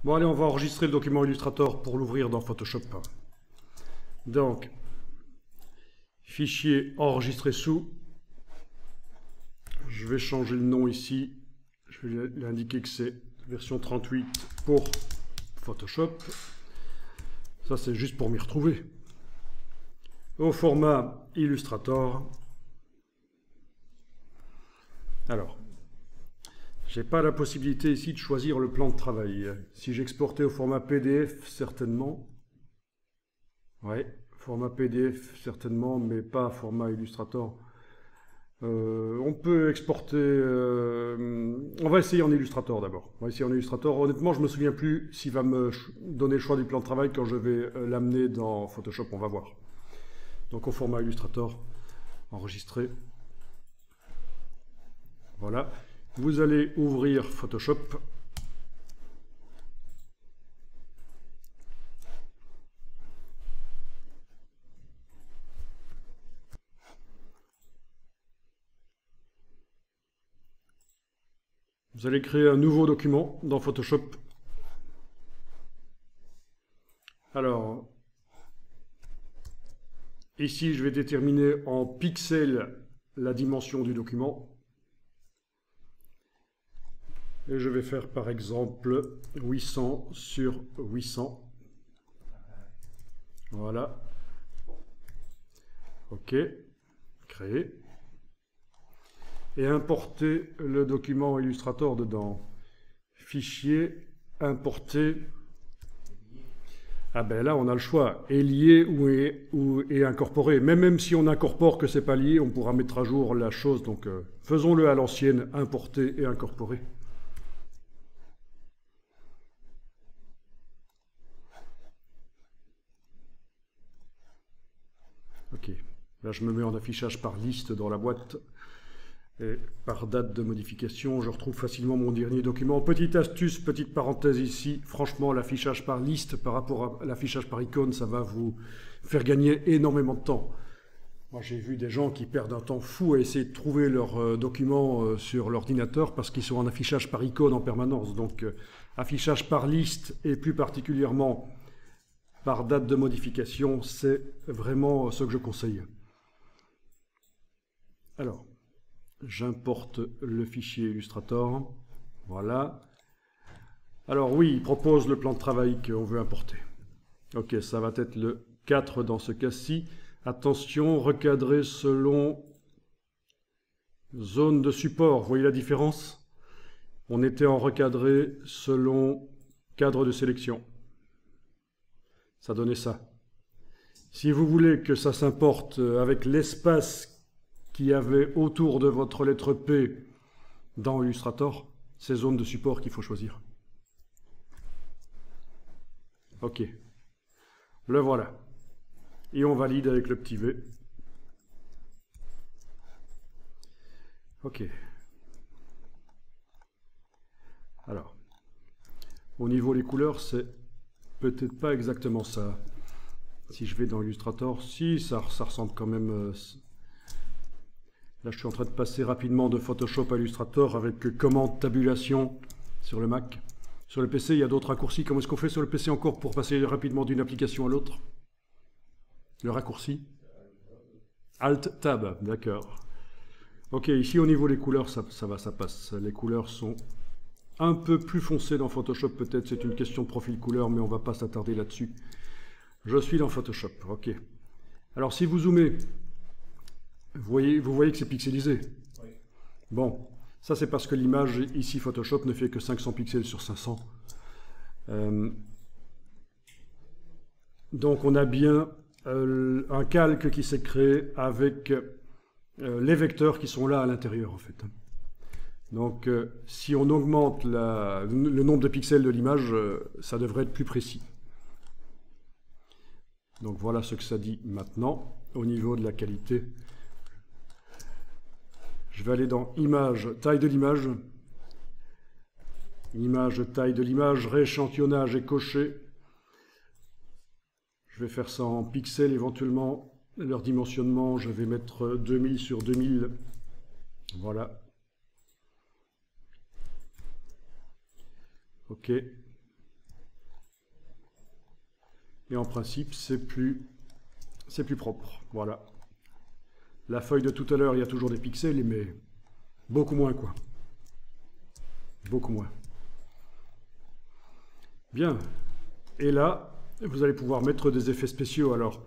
Bon, allez, on va enregistrer le document Illustrator pour l'ouvrir dans Photoshop. Donc, fichier enregistré sous. Je vais changer le nom ici. Je vais lui indiquer que c'est version 38 pour Photoshop. Ça, c'est juste pour m'y retrouver. Au format Illustrator. Alors, j'ai pas la possibilité ici de choisir le plan de travail. Si j'exportais au format PDF, certainement. Ouais, format PDF, certainement, mais pas format Illustrator. On peut exporter... on va essayer en Illustrator d'abord. On va essayer en Illustrator. Honnêtement, je ne me souviens plus s'il va me donner le choix du plan de travail quand je vais l'amener dans Photoshop. On va voir. Donc au format Illustrator, enregistrer. Voilà. Vous allez ouvrir Photoshop. Vous allez créer un nouveau document dans Photoshop. Alors, ici, je vais déterminer en pixels la dimension du document. Et je vais faire par exemple 800 sur 800. Voilà. OK. Créer. Et importer le document Illustrator dedans. Fichier, importer. Ah ben là, on a le choix. Est lié ou est incorporé. Mais même si on incorpore que c'est pas lié, on pourra mettre à jour la chose. Donc, faisons-le à l'ancienne, importer et incorporer. OK. Là, je me mets en affichage par liste dans la boîte. Et par date de modification, je retrouve facilement mon dernier document. Petite astuce, petite parenthèse ici. Franchement, l'affichage par liste par rapport à l'affichage par icône, ça va vous faire gagner énormément de temps. Moi, j'ai vu des gens qui perdent un temps fou à essayer de trouver leurs documents sur l'ordinateur parce qu'ils sont en affichage par icône en permanence. Donc, affichage par liste et plus particulièrement par date de modification, c'est vraiment ce que je conseille. Alors, j'importe le fichier Illustrator. Voilà. Alors oui, il propose le plan de travail qu'on veut importer. Ok, ça va être le 4 dans ce cas-ci. Attention, recadrer selon zone de support. Vous voyez la différence? On était en recadré selon cadre de sélection. Ça donnait ça. Si vous voulez que ça s'importe avec l'espace qu'il y avait autour de votre lettre P dans Illustrator, c'est zone de support qu'il faut choisir. OK. Le voilà. Et on valide avec le petit V. OK. Alors, au niveau des couleurs, c'est peut-être pas exactement ça. Si je vais dans Illustrator, si, ça ressemble quand même... Là, je suis en train de passer rapidement de Photoshop à Illustrator avec commande tabulation sur le Mac. Sur le PC, il y a d'autres raccourcis. Comment est-ce qu'on fait sur le PC encore pour passer rapidement d'une application à l'autre? Le raccourci? Alt-Tab, d'accord. Ok, ici au niveau des couleurs, ça va, ça passe. Les couleurs sont un peu plus foncées dans Photoshop, peut-être. C'est une question de profil couleur, mais on ne va pas s'attarder là-dessus. Je suis dans Photoshop, ok. Alors, si vous zoomez... Vous voyez que c'est pixelisé. Oui. Bon, ça c'est parce que l'image, ici Photoshop, ne fait que 500 pixels sur 500. Donc on a bien un calque qui s'est créé avec les vecteurs qui sont là à l'intérieur en fait. Donc si on augmente le nombre de pixels de l'image, ça devrait être plus précis. Donc voilà ce que ça dit maintenant au niveau de la qualité. Je vais aller dans Image, taille de l'image. Image, taille de l'image, rééchantillonnage est coché. Je vais faire ça en pixels éventuellement. Leur dimensionnement, je vais mettre 2000 sur 2000. Voilà. OK. Et en principe, c'est plus propre. Voilà. La feuille de tout à l'heure, il y a toujours des pixels, mais beaucoup moins, quoi. Beaucoup moins. Bien. Et là, vous allez pouvoir mettre des effets spéciaux. Alors,